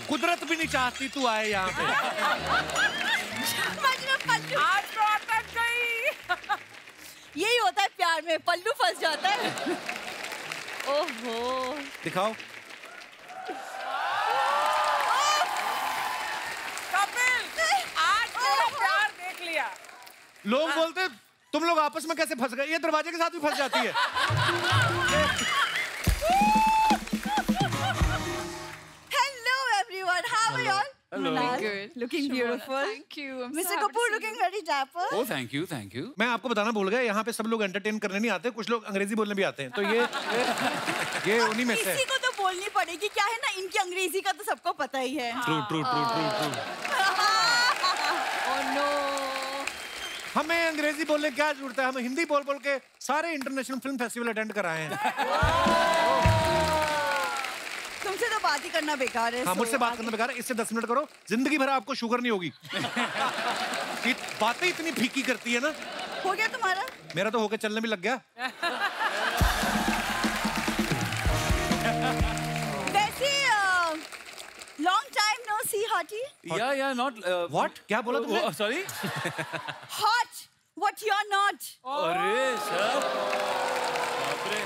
कुदरत भी नहीं चाहती तू आए यहाँ पे। आज तो अटक गई। यही होता है प्यार में, पल्लू फंस जाता है। ओहो। दिखाओ। कपिल, आज तेरा प्यार देख लिया। लोग बोलते तुम लोग आपस में कैसे फंस गए, ये दरवाजे के साथ भी फंस जाती है। Hello everyone, how are you all? Hello. Good. Looking beautiful. Thank you. I'm Mr. so happy Kapoor to see looking you. very dapper. Oh, thank you, thank you. मैं आपको बताना भूल गया, यहाँ पे सब लोग एंटरटेन करने नहीं आते, कुछ लोग अंग्रेजी बोलने भी आते हैं, तो ये उन्हीं में से। इसी को तो बोलनी पड़ेगी, क्या है ना, इनकी अंग्रेजी का तो सबको पता ही है। True true true true true. Oh no. हमें अंग्रेजी बोलने की क्या जरूरत है, हम हिंदी बोल बोल के सारे इंटरनेशनल फिल्म फेस्टिवल अटेंड कराए हैं। तुमसे तो बात ही करना बेकार है। हाँ, मुझसे बात करना बेकार है, इससे 10 मिनट करो, जिंदगी भर आपको शुगर नहीं होगी। बातें इतनी फीकी करती है ना। हो गया तुम्हारा? मेरा तो होके चलने भी लग गया। वैसे long time no see hottie. Yeah, not. What? क्या बोला तुमने? Sorry. Hot what you are not. अरे सर। बाप रे।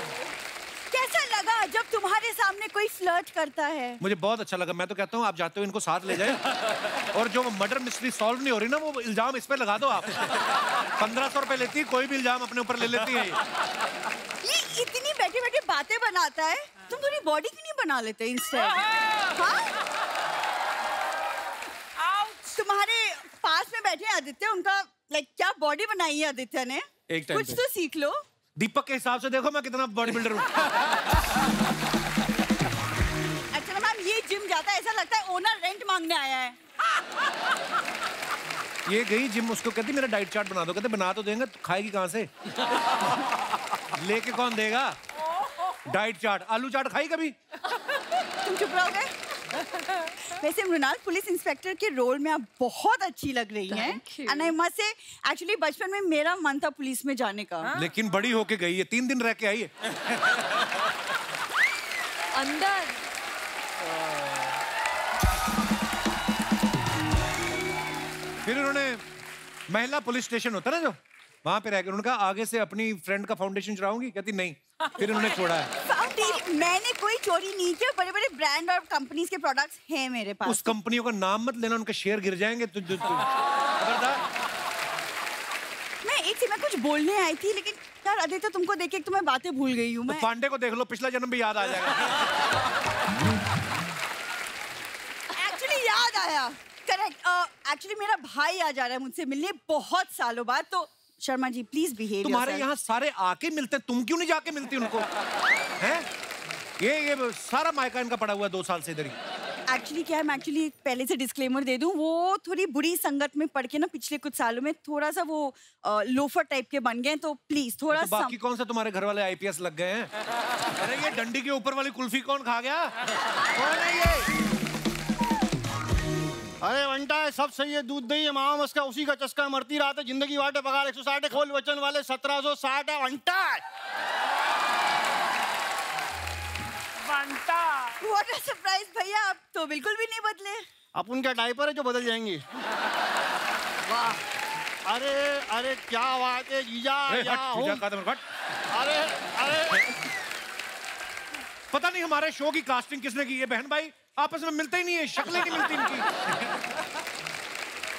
कैसा लगा जब तुम्हारे सामने कोई फ्लर्ट करता है? मुझे बहुत अच्छा लगा, मैं तो कहता हूँ आप जाते हो इनको साथ ले जाए, और जो मर्डर मिस्ट्री सॉल्व नहीं हो रही ना, वो इल्जाम इस पे लगा दो आप। 1500 रुपए लेती है, कोई भी इल्जाम अपने ऊपर ले लेती है। ये इतनी बैठी बैठी बातें बनाता है, तुम थोड़ी बॉडी क्यों नहीं बना लेते इंस्टेड? तुम्हारे पास में बैठे आदित्य, उनका लाइक क्या बॉडी बनाई है आदित्य ने, एक टाइम कुछ पे। तो सीख लो। दीपक के हिसाब से देखो मैं कितना बॉडी बिल्डर हूँ। अच्छा मैम, ये जिम जाता है, ऐसा लगता है ओनर रेंट मांगने आया है। ये गई जिम, उसको कहती मेरा डाइट चार्ट बना दो, कहते बना तो देंगे, तो खाएगी कहाँ से? लेके कौन देगा डाइट चार्ट? आलू चाट खाई कभी? तुम चुप रहोगे? वैसे मृणाल, पुलिस इंस्पेक्टर के रोल में आप बहुत अच्छी लग रही हैं। And I must say, actually बचपन में मेरा मन था पुलिस में जाने का। लेकिन बड़ी होके गई है, 3 दिन रह के आई है। अंदर फिर उन्होंने महिला पुलिस स्टेशन होता ना जो, वहां पे रह के उन्होंने कहा आगे से अपनी फ्रेंड का फाउंडेशन चढ़ाऊंगी, कहती नहीं, फिर उन्होंने छोड़ा है। मैंने कोई चोरी नहीं किया, बड़े बड़े ब्रांड और कंपनीज के प्रोडक्ट्स हैं मेरे पास। उस कंपनियों का नाम मत लेना, उनके शेयर गिर जाएंगे। खबरदार। मैं कुछ बोलने आई थी, लेकिन यार आदित्य तुमको देख के तुम्हें बातें भूल गई हूँ मैं। तो पांडे को देख लो, पिछला जन्म भी याद आ जाएगा। एक्चुअली याद आया, करेक्ट। एक्चुअली मेरा भाई आ जा रहा है मुझसे मिलने बहुत सालों बाद, तो शर्मा जी प्लीज बिहेव। तुम्हारे यहाँ सारे आके मिलते हैं, तुम क्यों नहीं जाके मिलती उनको? हैं? ये सारा मायका इनका पड़ा हुआ है 2 साल से इधर ही। एक्चुअली क्या है, मैं एक्चुअली पहले से डिस्क्लेमर दे दूं, वो थोड़ी बुरी संगत में पड़ के ना पिछले कुछ सालों में थोड़ा सा वो लोफर टाइप के बन गए, तो प्लीज थोड़ा तो बाकी कौन सा तुम्हारे घर वाले आईपीएस लग गए हैं? अरे ये डंडी के ऊपर वाली कुल्फी कौन खा गया? कौन है ये? अरे वंटा है, सब सही है, दूध दही है, मामा मस्का उसी का चस्का, मरती रात है, जिंदगी वाटे पगार 160 है, खोल वचन वाले 1760 है। वंटा व्हाट अ सरप्राइज भैया, आप तो बिल्कुल भी नहीं बदले। अपन क्या डायपर है जो बदल जाएंगे? वाह, अरे अरे क्या बात है जीजा। अरे अरे पता नहीं हमारे शो की कास्टिंग किसने की है, बहन भाई आपस में मिलते ही नहीं है, शक्लें नहीं मिलती इनकी।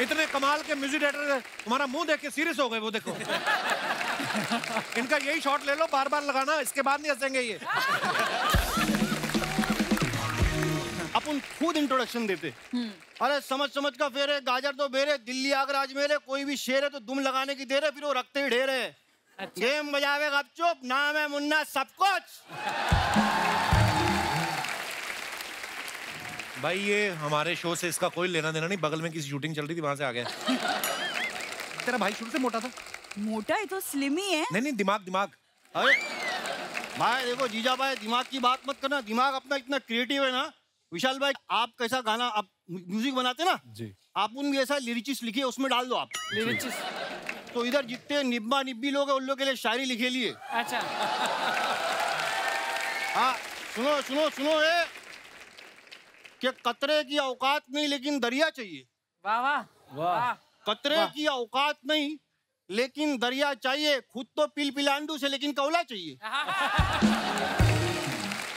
इतने कमाल के म्यूजिक डायरेक्टर, तुम्हारा मुंह देख के सीरियस हो गए वो, देखो। इनका यही शॉट ले लो, बार बार लगाना, इसके बाद नहीं हंसेंगे ये। अपन खुद इंट्रोडक्शन देते। अरे समझ समझ का फेरे, गाजर तो बेरे, दिल्ली आगरा अजमेर, कोई भी शेर है तो दुम लगाने की देर है, फिर वो रखते ही ढेर है। अच्छा। गेम बजावे गपचुप, नाम है मुन्ना सब कुछ। भाई ये हमारे शो से इसका कोई लेना देना नहीं, बगल में किसी शूटिंग चल रही थी, वहां से आ गया। तेरा भाई शुरू से मोटा था? मोटा है तो स्लिम ही है। नहीं दिमाग। अरे भाई देखो जीजा भाई, दिमाग की बात मत करना, दिमाग अपना इतना क्रिएटिव है ना। विशाल भाई, आप कैसा गाना आप म्यूजिक बनाते ना जी, आप उन ऐसा लिरिचिस लिखिए, उसमें डाल दो आप लिरिचिस। तो इधर जितने निब्बा निब्बी लोग हैं उन लोग के लिए शायरी लिखे लिए। अच्छा। हाँ सुनो सुनो सुनो, कि कतरे की औकात नहीं लेकिन दरिया चाहिए। वाह वाह वाह कतरे की औकात नहीं लेकिन दरिया चाहिए, खुद तो पिलपिलांडू से लेकिन कौला चाहिए।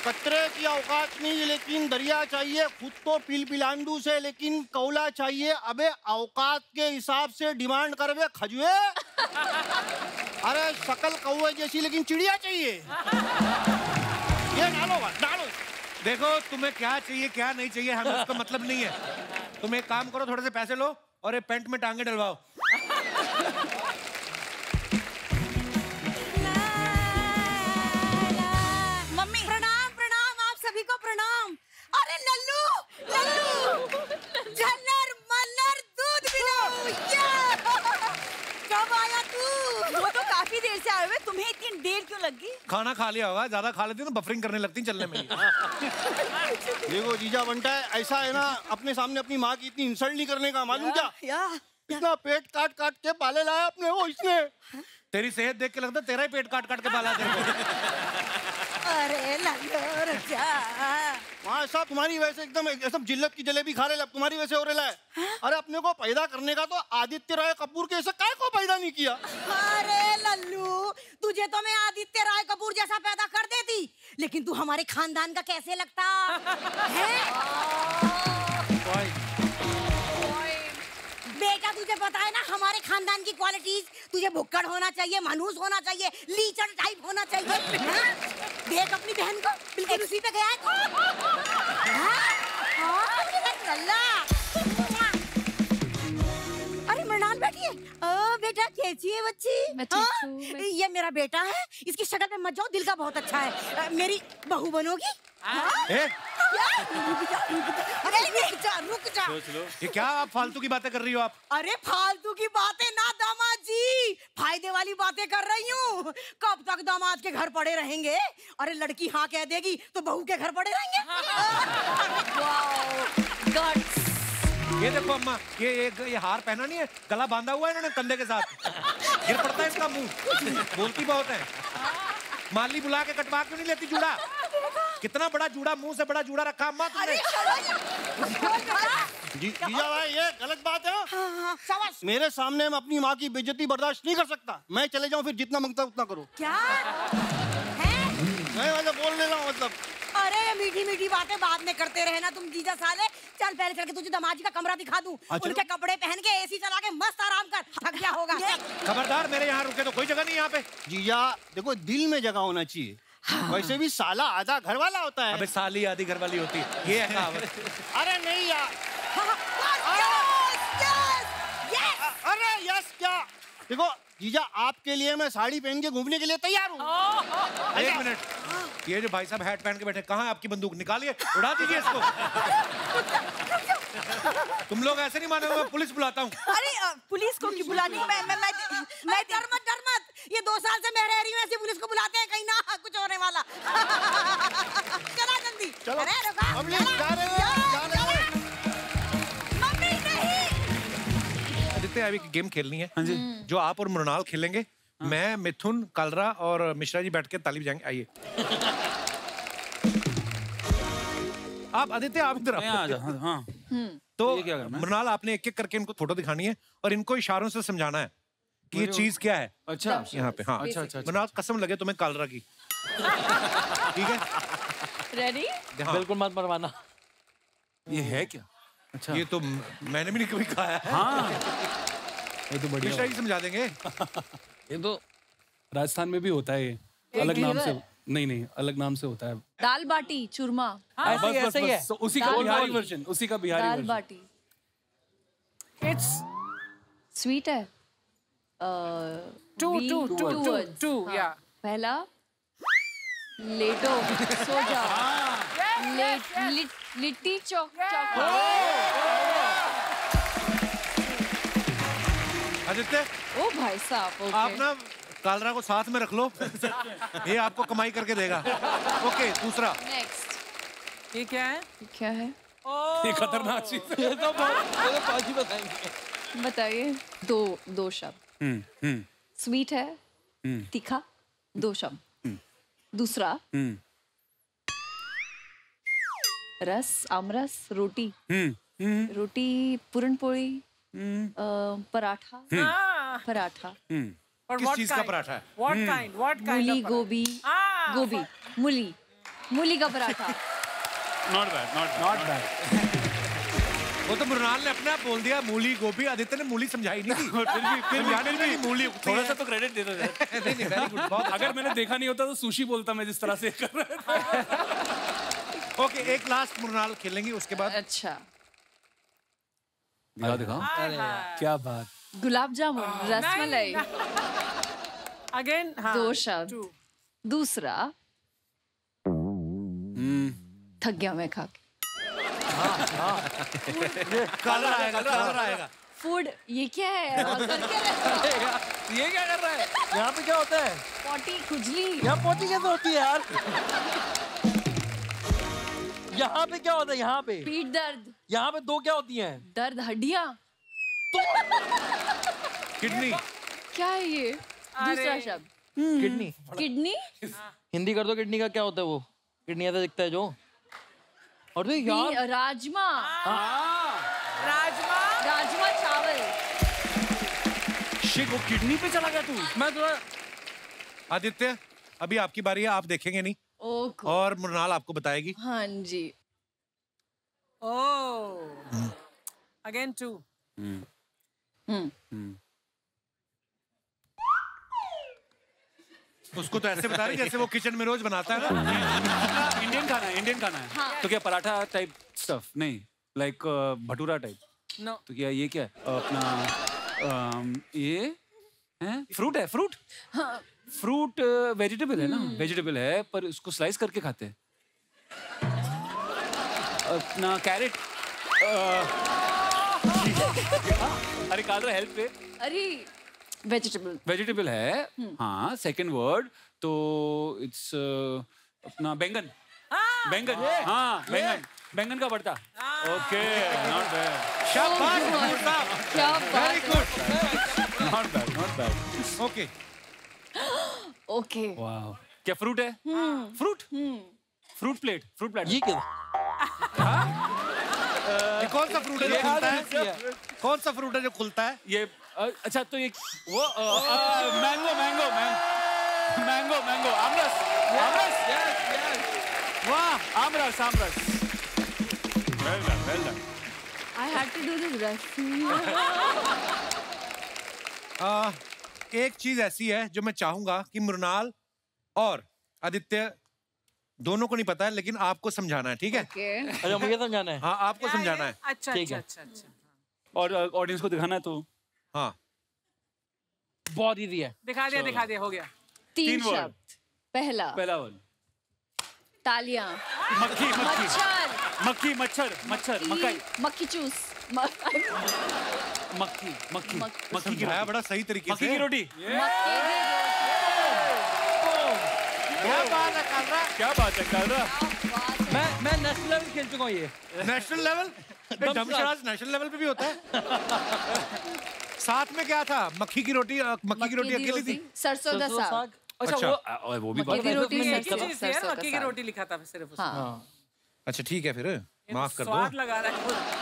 कतरे की औकात नहीं लेकिन दरिया चाहिए, खुद तो पिलपिलांडू से लेकिन कौला चाहिए। अबे औकात के हिसाब से डिमांड कर बे खजुए। अरे शकल कौवे जैसी लेकिन चिड़िया चाहिए। ये डालो। देखो तुम्हें क्या चाहिए क्या नहीं चाहिए हमें उसका मतलब नहीं है। तुम एक काम करो, थोड़े से पैसे लो और ये पेंट में टांगे डलवाओ। मम्मी प्रणाम प्रणाम, आप सभी को प्रणाम। अरे लल्लू लल्लू झल्लर मल्लर दूध पिलाओ। कब आया तू? वो तो काफी देर से आए हुए, तुम्हें इतनी देर क्यों लगी? खाना खा लिया होगा, ज्यादा खा लेती ना बफरिंग करने लगती चलने में। देखो जीजा बनता है, ऐसा है ना, अपने सामने अपनी माँ की इतनी इंसल्ट नहीं करने का, मालूम क्या? इतना पेट काट काट के पाले लाया अपने वो इसने। तेरी सेहत देख के लगता तेरा ही पेट काट काट के पाला तेरे को। अरे लल्लू जा। वहाँ साहब तुम्हारी वजह से एकदम जिल्लत की जलेबी खा रहे, अब तुम्हारी वजह से हो रहा है। अरे अपने को पैदा करने का तो आदित्य राय कपूर के ऐसे काय को पैदा नहीं किया। अरे लल्लू, तुझे तो मैं आदित्य राय कपूर जैसा पैदा कर देती, लेकिन तू हमारे खानदान का कैसे लगता है? बेटा तुझे पता है ना हमारे खानदान की क्वालिटीज, तुझे भुक्कड़ होना चाहिए, मनहूस होना चाहिए, लीचड़ टाइप होना चाहिए। हाँ? देख अपनी बहन को, बिल्कुल उसी पे गया है। अरे मृणाल बैठी है। ओ बेटा कैसी है बच्ची? मैं ठीक हूँ। ये मेरा बेटा है, इसकी शक्ल पे मत जाओ, दिल का बहुत अच्छा है। मेरी बहू बनोगी? अरे रुक जा। ये क्या आप फालतू की बातें कर रही हो आप? अरे फालतू की बातें ना दामाद जी, फायदे वाली बातें कर रही हूँ। कब तक दामाद के घर पड़े रहेंगे? अरे लड़की हाँ कह देगी तो बहू के घर पड़े रहेंगे। ये देखो अम्मा, ये हार पहना नहीं है, गला बांधा हुआ है इन्होंने कंधे के साथ। गिर पड़ता है इसका मुंह। बोलती बहुत है। माली बुला के कटवा क्यों नहीं लेती जूड़ा? कितना बड़ा जूड़ा, मुंह से बड़ा जूड़ा रखा अम्मा तुमने। जीजा भाई ये गलत बात है। मेरे सामने मैं अपनी माँ की बेइज्जती बर्दाश्त नहीं कर सकता। मैं चले जाऊँ फिर जितना मांगता उतना करो। क्या है? मैं बोल ले रहा हूँ मतलब। अरे मीठी मीठी बातें बाद में करते रहे ना तुम जीजा साले। चल पहले चल के तुझे दामाद जी का कमरा दिखा दूं। उनके कपड़े पहन के एसी चला के मस्त आराम कर, थक गया होगा। खबरदार, मेरे यहाँ रुके तो कोई जगह नहीं यहाँ पे। जीजा देखो, दिल में जगह होना चाहिए। वैसे भी साला आधा घर वाला होता है। अबे साली आधी घर वाली होती है, ये है कहावत। अरे नहीं यार। अरे यस क्या? देखो जीजा, आपके लिए मैं साड़ी पहन के घूमने के लिए तैयार हूँ। एक मिनट, ये जो भाई साहब हैट पहन के बैठे, कहाँ है आपकी बंदूक? निकालिए, उड़ा दीजिए इसको। तुम लोग ऐसे नहीं मानोगे, मैं पुलिस बुलाता हूँ। अरे पुलिस को क्यों बुलानी? मैं डर मत। ये 2 साल से मैं रह रही हूँ, ऐसे पुलिस को बुलाते हैं, कहीं ना कुछ होने वाला। चला जल्दी। चलो। अरे रुका। मम्मी नहीं। आदित्य अभी गेम खेलनी है जो आप और मृणाल खेलेंगे। मैं, मिथुन, कलरा और मिश्रा जी बैठ के ताली बजाएंगे। आइए आप। आदित्य आप इधर आ जाओ। हाँ। तो ये क्या करना है? मृणाल आपने एक एक करके इनको फोटो दिखानी है और इनको इशारों से समझाना है कि ये चीज क्या है। अच्छा यहाँ पे। हाँ अच्छा। मृणाल कसम लगे तुम्हें कलरा की। ठीक है, रेडी? हाँ। बिल्कुल मत मरवाना। ये है क्या? अच्छा ये तो मैंने भी नहीं कभी खाया है। हाँ ये तो बढ़िया। मिश्रा जी समझा देंगे। ये तो राजस्थान में भी होता है, ये अलग नाम से। नहीं अलग नाम से होता है। दाल बाटी चूरमा। बस ही है। तो उसी का दाल बिहारी बाटी। वर्जन, उसी का बिहारी दाल वर्जन। बाटी It's स्वीट है। two words. हाँ। Yeah. पहला लेटो, सो जाओ। लिट्टी चौक। आदित्य ओ भाई साहब, ओके। आप ना कालरा को साथ में रख लो। ये आपको कमाई करके देगा। ओके, दूसरा। नेक्स्ट ये क्या है? क्या है? ये खतरनाक चीज है। ये तो बाकी बताएंगे। बताइए। दो शब्द। स्वीट है, तीखा, 2 शब्द। दूसरा रस, आमरस, रोटी, रोटी, पुरणपोळी, पराठा, पराठा, किस चीज का पराठा है? What kind? मूली, गोभी, गोभी, मूली, मूली का paratha. Not bad, not bad. वो तो मृणाल ने अपने आप बोल दिया मूली गोभी, आदित्य ने मूली समझाई नहीं थी। फिर भी मूली थोड़ा सा तो क्रेडिट दे दो यार। नहीं नहीं, very good, बहुत अगर मैंने देखा नहीं होता तो सुशी बोलता मैं जिस तरह से कर रहा था। ओके, एक लास्ट मृणाल खेलेंगी, उसके बाद अच्छा, दिखाओ क्या बात। गुलाब जामुन, रसमलाई, Again, 2 शब्द। दूसरा, थक गया मैं खा के। कलर आएगा। फूड, ये क्या है? और कर क्या रहा है? ये क्या कर रहा है? यहाँ पे क्या होता है? पोटी, खुजली, यहाँ पोटी कैसे होती है यार? यहाँ पे क्या होता है? यहाँ पे पीठ दर्द, यहाँ पे 2 क्या होती हैं? दर्द, हड्डियाँ, किडनी। क्या है ये? दूसरा शब्द, किडनी। किडनी, हिंदी कर दो, किडनी का क्या होता है? वो किडनी ऐसा दिखता है जो, और तो यार राजमा, राजमा, राजमा चावल। शिट, वो किडनी पे चला गया तू। मैं थोड़ा आदित्य, अभी आपकी बारी है, आप देखेंगे नहीं ओके, और मृणाल आपको बताएगी। हाँ जी। Oh. Again 2. उसको तो ऐसे बता रही जैसे वो किचन में रोज बनाता है ना। इंडियन खाना है, इंडियन खाना है। हाँ। तो क्या पराठा टाइप स्टफ? नहीं, लाइक भटूरा टाइप। No. तो क्या ये क्या है? अपना ये है फ्रूट है, फ्रूट। फ्रूट वेजिटेबल है ना, वेजिटेबल है पर उसको स्लाइस करके खाते हैं। अपना कैरेट। अरे कालरा हेल्प पे। अरे वेजिटेबल, वेजिटेबल है, हाँ। सेकंड वर्ड तो इट्स अपना बैंगन। बैंगन, हाँ बैंगन, बैंगन का भरता। Okay, not bad. शाबाश मजदूर साहब, क्या बात वेरी है। Good. Not bad, not bad. Okay, okay, वाह, क्या फ्रूट है? Fruit, fruit plate, fruit plate. ये क्या? ये कौन सा फ्रूट है जो खुलता है? कौन सा फ्रूट है जो खुलता है? ये अच्छा, तो ये वो मैंगो, मैंगो, मैंगो, मैंगो, आमरस, आमरस। वाह, आमरस, आमरस। Well done, well done. I had to do this recipe. एक चीज ऐसी है जो मैं चाहूंगा कि मृणाल और आदित्य दोनों को नहीं पता है, लेकिन आपको समझाना है, ठीक है? Okay. अच्छा, मुझे समझाना है। हाँ, आपको समझाना है। अच्छा, ठीक अच्छा, है। अच्छा, अच्छा। और ऑडियंस को दिखाना है तो हाँ, बहुत इजी है। दिखा दिया, हो गया। 3 word. शब्द। पहला, पहला वर्ड तालियां, मक्खी, मक्खी, मच्छर, मक्खी, मच्छर, मच्छर, मकई, मक्खी चूस, मक्खी, मक्खी, मक्खी की समझाया बड़ा सही तरीके मक्खी से। की रोटी। क्या बात है कालरा? क्या बात है कालरा? मैं नेशनल लेवल खेल चुका हूँ ये। National level? डमशराज नेशनल लेवल पे भी होता है। साथ में क्या था? मक्खी की रोटी, मक्की की रोटी अकेली थी। सरसों का साग, अच्छा, वो भी मक्की की रोटी, एक ही सरसों चीज है, का मक्की की साग। रोटी लिखा था सिर्फ उसमें। हाँ, अच्छा ठीक है, फिर ये माफ कर तो स्वाद दो। लगा रहा है।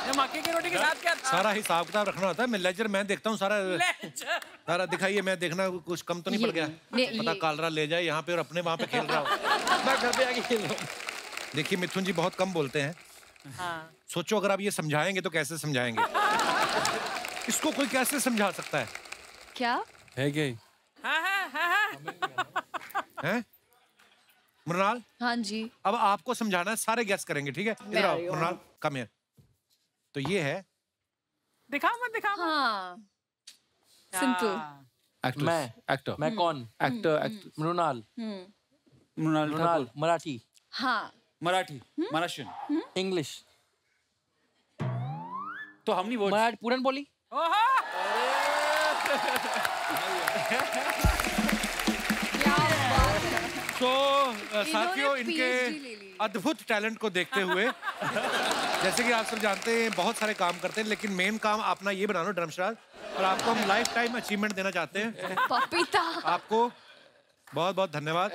ये मक्की की रोटी के साथ क्या था? सारा हिसाब किताब रखना होता है। मैं लेजर मैं देखता हूँ सारा। लेजर। सारा दिखाइए, मैं देखना कुछ कम तो नहीं पड़ गया। पता कालरा ले जाए यहाँ पे और अपने वहाँ पे खेल रहा हो। मैं घर पे आके खेल रहा हूँ। देखिए मिथुन जी बहुत कम बोलते हैं। हाँ। सोचो अगर आप ये समझाएंगे तो कैसे समझाएंगे? इसको कोई कैसे समझा सकता है? क्या है क्या? हैं? मृणाल, हाँ जी, अब आपको समझाना है, सारे गैस करेंगे, ठीक है? इधर आओ मृणाल, कम हियर। तो ये है, दिखा मत। हाँ, सिंपल। एक्टर, मैं एक्टर, मैं कौन? एक्टर, मृणाल। मृणाल मृणाल ठाकुर, मराठी, हाँ, मराठी, महाराष्ट्रियन। इंग्लिश, तो हम नहीं वो मराठी, पूरन बोली। तो साथियों PhD इनके ले ली। अद्भुत टैलेंट को देखते हुए जैसे कि आप सब जानते हैं बहुत सारे काम करते हैं, लेकिन मेन काम अपना ये बना लो ड्रमशराज, और आपको हम लाइफ टाइम अचीवमेंट देना चाहते हैं। पपीता। आपको बहुत बहुत धन्यवाद,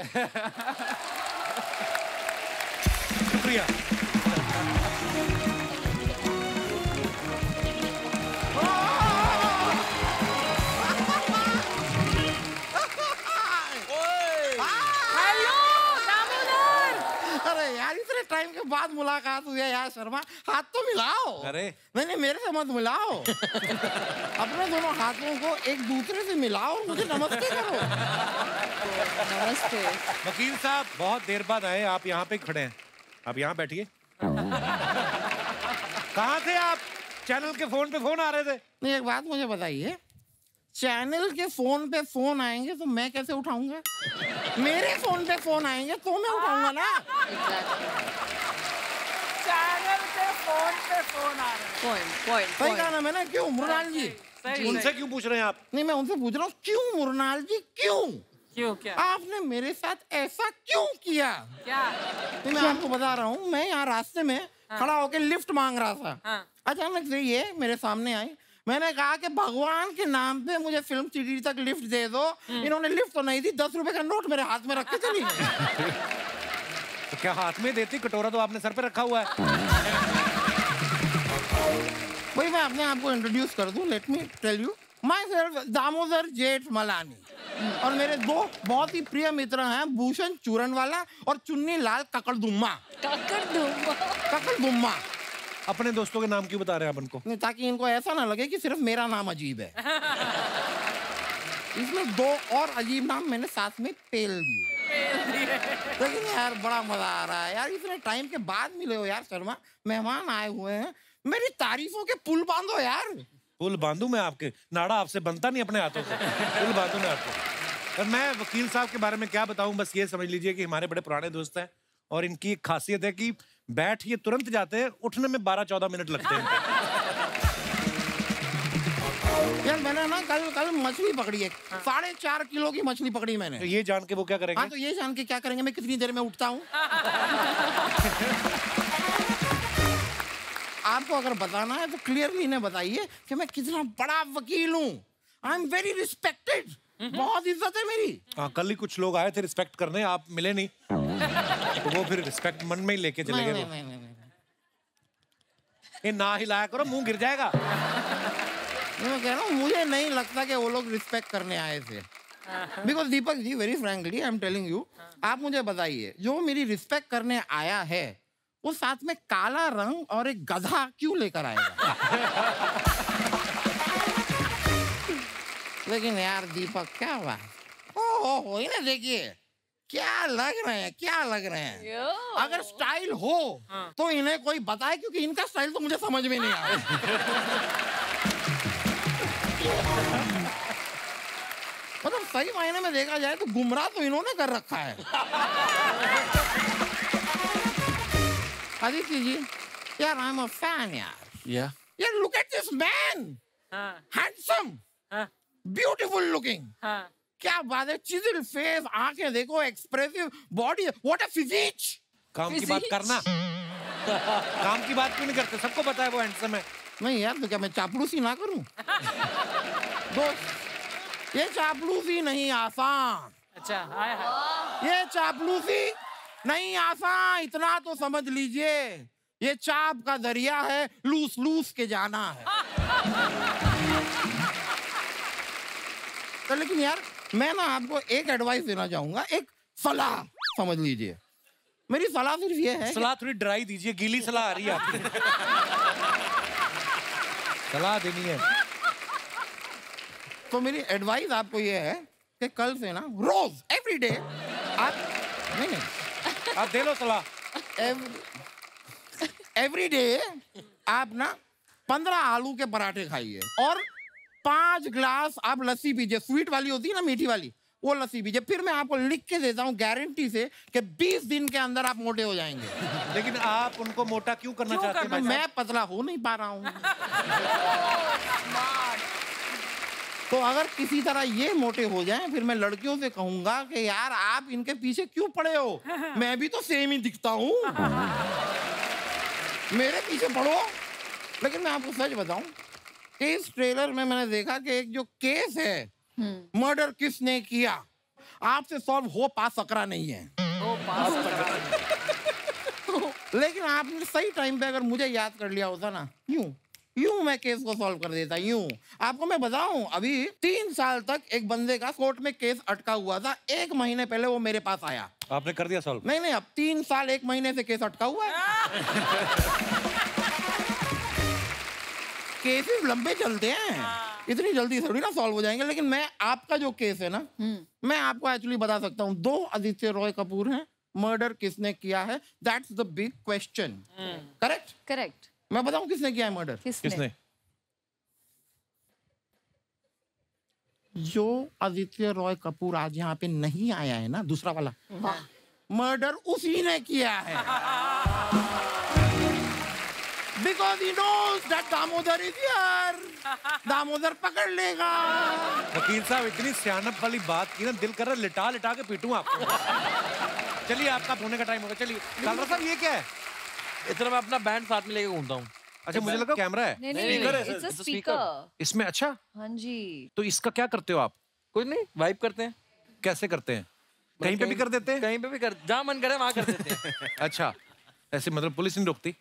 शुक्रिया। बाद मुलाकात हुई है यार शर्मा, हाथ तो मिलाओ। अरे नहीं मेरे से मत मिलाओ, अपने दोनों हाथों को एक दूसरे से मिलाओ, मुझे नमस्ते करो। नमस्ते। वकील साहब बहुत देर बाद आए, आप यहाँ पे खड़े हैं, आप यहाँ बैठिए। कहाँ थे आप? चैनल के फोन पे फोन आ रहे थे। नहीं एक बात मुझे बताइए, चैनल के फोन पे फोन आएंगे तो मैं कैसे उठाऊंगा? मेरे फोन पे फोन आएंगे तो मैं उठाऊंगा ना। चैनल के फोन पे फोन आ रहे हैं। पॉइंट सही कहा ना मैंने, क्यों मुरनाल जी? उनसे क्यों पूछ रहे हैं आप? नहीं मैं उनसे पूछ रहा हूँ, क्यों मुरनाल जी क्यों? क्यों क्या? आपने मेरे साथ ऐसा क्यों किया? क्या? नहीं मैं आपको बता रहा हूँ, मैं यहाँ रास्ते में खड़ा होकर लिफ्ट मांग रहा था। अचानक से ये मेरे सामने आई, मैंने कहा कि भगवान के नाम पे मुझे फिल्म सिटी तक लिफ्ट दे दो। इन्होंने लिफ्ट तो नहीं दी, 10 रुपए का नोट मेरे हाथ में रख के चली गई। तो क्या हाथ में देती? कटोरा तो आपने सर पे रखा हुआ है। भाई मैं अपने आप को इंट्रोड्यूस कर दूं, let me tell you myself Damodar Jethmalani, और मेरे दो बहुत ही प्रिय मित्र हैं, भूषण चूरनवाला और चुन्नी लाल ककड़दुम्मा। ककड़दुम्मा। अपने दोस्तों के नाम क्यों बता रहे हैं आप उनको? नहीं, ताकि इनको ऐसा ना लगे कि सिर्फ मेरा नाम अजीब है। इसमें 2 और अजीब नाम मैंने साथ में पेल दिए। लेकिन यार बड़ा मजा आ रहा है यार, इतने टाइम के बाद मिले हो यार शर्मा, मेहमान आए हुए हैं, मेरी तारीफों के पुल बांधो यार। पुल बांधू मैं आपके? नाड़ा आपसे बनता नहीं अपने हाथों से, पुल बांधू मैं आपको। और मैं वकील साहब के बारे में क्या बताऊं, बस ये समझ लीजिए कि हमारे बड़े पुराने दोस्त हैं, और इनकी एक खासियत है कि बैठ ये तुरंत जाते हैं, उठने में 12-14 मिनट लगते हैं। यार मैंने ना कल मछली पकड़ी है, 4.5 किलो की मछली पकड़ी मैंने। तो ये जान के वो क्या करेंगे? हाँ तो ये जान के क्या करेंगे मैं कितनी देर में उठता हूँ। आपको अगर बताना है तो क्लियरली इन्हें बताइए कि मैं कितना बड़ा वकील हूँ। आई एम वेरी रिस्पेक्टेड, बहुत इज्जत है मेरी। हाँ कल ही कुछ लोग आए थे रिस्पेक्ट करने, आप मिले नहीं, तो वो फिर रिस्पेक्ट मन में ही लेके चले गए। ये ना हिलाया करो, मुंह गिर जाएगा। मैं कह रहा हूँ मुझे नहीं लगता कि वो लोग रिस्पेक्ट करने आए थे। Because Deepak ji very frankly I am telling you, आप मुझे बताइए जो मेरी रिस्पेक्ट करने आया है वो साथ में काला रंग और एक गधा क्यों लेकर आएगा? लेकिन यार दीपक क्या बात, ओहो इन्हें देखिए क्या लग रहे हैं, क्या लग रहे हैं। अगर स्टाइल हो तो इन्हें कोई बताए, क्योंकि इनका स्टाइल तो मुझे समझ में नहीं आ रहा। मतलब सही मायने में देखा जाए तो गुमराह तो इन्होंने कर रखा है। आदित्य जी यार आई एम अ फैन यार। यार look at this man, handsome, beautiful looking. क्या बात है, चिजिल फेस, आंखें देखो, expressive body, what a physique. काम की बात करना। काम की बात क्यों नहीं करते? सबको पता है वो हैंडसम है। नहीं यार तो क्या मैं चापलूसी ना करूं? दोस्त ये चापलूसी नहीं आसान। अच्छा हाय हाय। ये चापलूसी नहीं आसान, इतना तो समझ लीजिए, ये चाप का दरिया है, लूस लूस के जाना है। तो लेकिन यार मैं ना आपको एक एडवाइस देना चाहूंगा, एक सलाह समझ लीजिए। मेरी सलाह सिर्फ ये है, सलाह थोड़ी ड्राई दीजिए, गीली सलाह आ रही है आपकी। सलाह देनी है तो मेरी एडवाइस आपको ये है कि कल से ना रोज एवरी डे आप नहीं आप दे लो सलाह। एवरी डे आप ना 15 आलू के पराठे खाइए और 5 ग्लास आप लस्सी पीजिए, स्वीट वाली होती है ना, मीठी वाली, वो लस्सी पीजिए। फिर मैं आपको लिख के देता हूँ गारंटी से कि 20 दिन के अंदर आप मोटे हो जाएंगे। लेकिन आप उनको मोटा क्यों करना चाहते हैं? मैं पतला हो नहीं पा रहा हूँ। तो अगर किसी तरह ये मोटे हो जाएं, फिर मैं लड़कियों से कहूंगा कि यार आप इनके पीछे क्यों पड़े हो, मैं भी तो सेम ही दिखता हूँ, मेरे पीछे पड़ो। लेकिन मैं आपको सच बताऊं कि इस ट्रेलर में मैंने देखा कि एक जो केस है, मर्डर किसने किया, आपसे सॉल्व हो पा सकरा नहीं है। लेकिन आपने सही टाइम पे अगर मुझे याद कर लिया होता ना, यूं मैं केस को सॉल्व कर देता। यूं आपको मैं बताऊं, अभी 3 साल तक एक बंदे का कोर्ट में केस अटका हुआ था, 1 महीने पहले वो मेरे पास आया। आपने कर दिया सॉल्व? नहीं नहीं, अब 3 साल 1 महीने से केस अटका हुआ है। केसेस लंबे चलते हैं, इतनी जल्दी थोड़ी ना सॉल्व हो जाएंगे। लेकिन मैं आपका जो केस है ना, मैं आपको एक्चुअली बता सकता हूँ। 2 आदित्य रॉय कपूर हैं, मर्डर किसने किया है, that's the big question. Correct? Correct. मैं बताऊं किसने किया है मर्डर? किसने? जो आदित्य रॉय कपूर आज यहाँ पे नहीं आया है ना, दूसरा वाला, मर्डर उसी ने किया है। Because he knows that Damodar is here. Damodar पकड़ लेगा। वकील साहब इतनी सियानत वाली बात की ना, दिल कर रहा है लिटा लिटा के पीटूं आपको। चलिए आपका होने का टाइम होगा। चलिए कालरा साहब, ये क्या है? इतना मैं अपना बैंड साथ में लेके घूमता हूँ। अच्छा, मुझे लगा कैमरा है। नहीं, it's a speaker। इसमें? अच्छा, हाँ जी। तो इसका क्या करते हो आप? कुछ नहीं, वाइब करते हैं। कैसे करते हैं? कहीं पे भी कर देते हैं? कहीं पे भी कर, जहाँ मन करे वहाँ कर देते हैं। अच्छा, ऐसे मतलब पुलिस नहीं रोकती?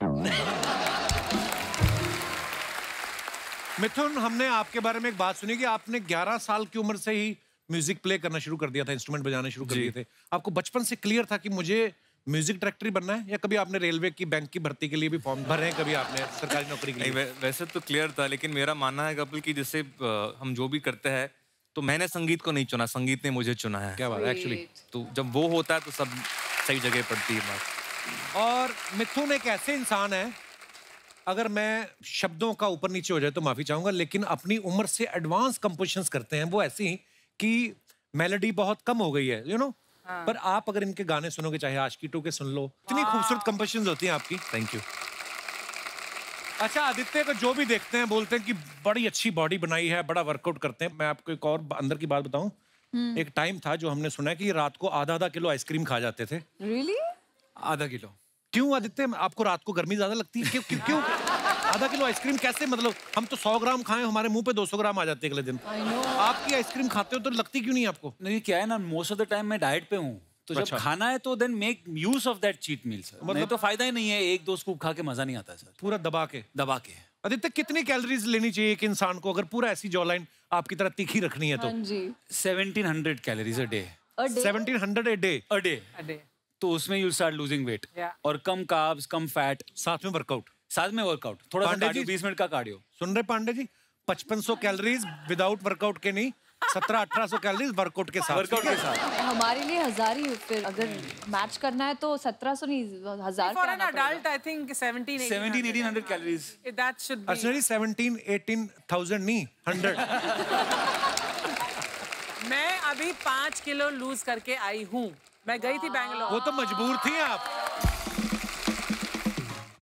मिथुन, हमने आपके बारे में एक बात सुनी कि आपने 11 साल की उम्र से ही म्यूजिक प्ले करना शुरू कर दिया था, इंस्ट्रूमेंट बजाने शुरू कर दिए थे। आपको बचपन से क्लियर था कि मुझे म्यूजिक डायरेक्टर बनना है, या कभी आपने रेलवे की, बैंक की भर्ती के लिए भी फॉर्म भरे हैं, कभी आपने सरकारी नौकरी के लिए? नहीं, वैसे तो क्लियर था, लेकिन मेरा मानना है कपिल कि जैसे हम जो भी करते हैं, तो मैंने संगीत को नहीं चुना, संगीत ने मुझे चुना है। क्या बात है, एक्चुअली। तो जब वो होता है तो सब सही जगह पड़ती है बात। और मिथुन एक ऐसे इंसान है, अगर मैं शब्दों का ऊपर नीचे हो जाए तो माफी चाहूंगा, लेकिन अपनी उम्र से एडवांस कंपोजिशंस करते हैं वो ऐसी कि मेलोडी बहुत कम हो गई है, यू नो। पर आप अगर इनके गाने सुनोगे, चाहे आशिकी 2 के सुन लो, इतनी खूबसूरत कंपोजिशंस होती हैं आपकी। Thank you. अच्छा, आदित्य को जो भी देखते हैं बोलते हैं कि बड़ी अच्छी बॉडी बनाई है, बड़ा वर्कआउट करते हैं। मैं आपको एक और अंदर की बात बताऊं, एक टाइम था जो हमने सुना है कि रात को आधा किलो आइसक्रीम खा जाते थे। Really? आधा किलो? क्यों आदित्य, आपको रात को गर्मी ज्यादा लगती है? क्यों आधा किलो आइसक्रीम कैसे? मतलब हम तो 100 ग्राम खाएं, हमारे मुंह पे 200 ग्राम आ जाते हैं अगले दिन। आपकी आइसक्रीम खाते हो तो लगती क्यों नहीं आपको? नहीं, क्या है ना, मोस्ट ऑफ द टाइम मैं डाइट पे हूँ, तो जब खाना है तो then make use of that cheat meal sir. मतलब तो फायदा ही नहीं है, 1-2 स्कूप खा के मजा नहीं आता सर। पूरा दबा के। आदित्य, कितनी कैलोरीज लेनी चाहिए एक इंसान को अगर पूरा ऐसी जॉ लाइन आपकी तरह तीखी रखनी है तो? 1700 calories a day. 1700 a day? तो उसमें यू स्टार्ट लूजिंग वेट। और कम कार्ब्स, कम फैट, साथ में वर्कआउट। थोड़ा सा कार्डियो, 20 मिनट का कार्डियो। सुन रहे Pandey ji, 5500 calories without workout के नहीं, 1700-1800 कैलोरीज वर्कआउट के साथ। हमारे लिए 1000 ही, फिर अगर मैच करना है तो 1700 नहीं, 1000 For an adult, I think 1700-1800 calories. That should be. Actually 17,000-18,000 नहीं, 100। मैं अभी 5 किलो लूज करके आई हूँ। मैं गई थी बैंगलोर। वो तो मजबूर थी आप।